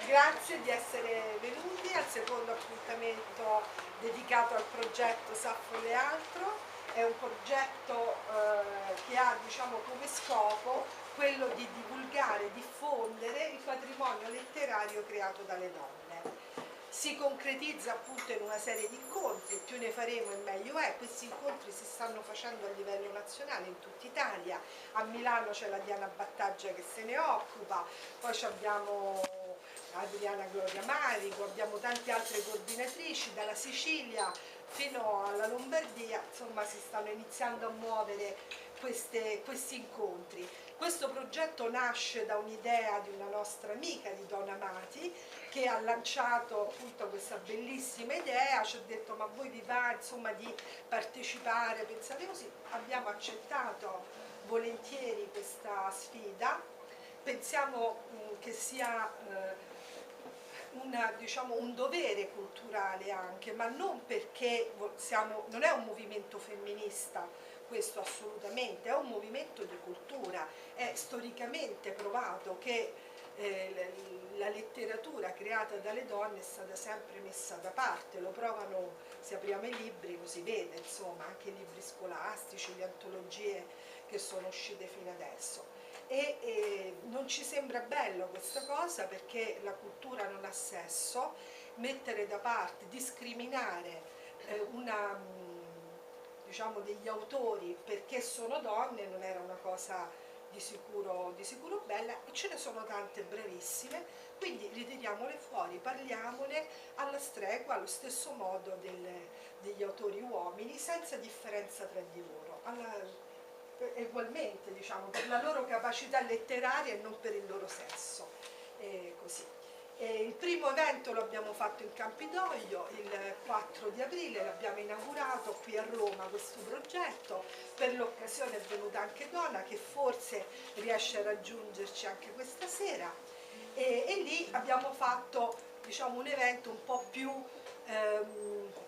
Grazie di essere venuti al secondo appuntamento dedicato al progetto Saffo e altro. È un progetto che ha, diciamo, come scopo quello di divulgare, diffondere il patrimonio letterario creato dalle donne. Si concretizza appunto in una serie di incontri, più ne faremo e meglio è. Questi incontri si stanno facendo a livello nazionale in tutta Italia. A Milano c'è la Diana Battaglia che se ne occupa, poi abbiamo Adriana Gloria Marico, abbiamo tante altre coordinatrici dalla Sicilia fino alla Lombardia, insomma si stanno iniziando a muovere questi incontri. Questo progetto nasce da un'idea di una nostra amica, di Donna Amati, che ha lanciato appunto questa bellissima idea, ci ha detto ma voi vi va insomma di partecipare, pensate così, abbiamo accettato volentieri questa sfida, pensiamo che sia diciamo, un dovere culturale anche, ma non perché non è un movimento femminista, questo assolutamente, è un movimento di cultura, è storicamente provato che la letteratura creata dalle donne è stata sempre messa da parte, lo provano, se apriamo i libri lo si vede, insomma, anche i libri scolastici, le antologie che sono uscite fino adesso. E non ci sembra bello questa cosa perché la cultura non ha sesso, mettere da parte, discriminare diciamo, degli autori perché sono donne non era una cosa di sicuro bella, e ce ne sono tante bravissime, quindi ritiriamole fuori, parliamone alla stregua, allo stesso modo degli autori uomini, senza differenza tra di loro, ugualmente, diciamo, per la loro capacità letteraria e non per il loro sesso. Così. Il primo evento lo abbiamo fatto in Campidoglio il 4 di aprile, l'abbiamo inaugurato qui a Roma questo progetto, per l'occasione è venuta anche Donna che forse riesce a raggiungerci anche questa sera e lì abbiamo fatto, diciamo, un evento un po' più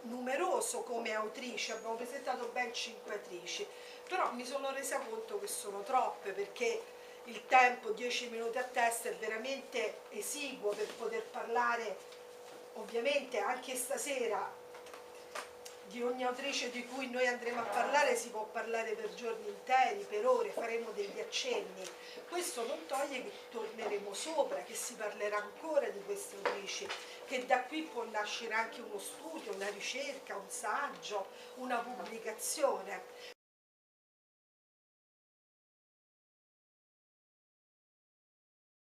numeroso come autrici, abbiamo presentato ben 5 autrici, però mi sono resa conto che sono troppe perché il tempo, 10 minuti a testa, è veramente esiguo per poter parlare, ovviamente anche stasera, di ogni autrice di cui noi andremo a parlare si può parlare per giorni interi, per ore, faremo degli accenni. Questo non toglie che torneremo sopra, che si parlerà ancora di queste autrici, che da qui può nascere anche uno studio, una ricerca, un saggio, una pubblicazione.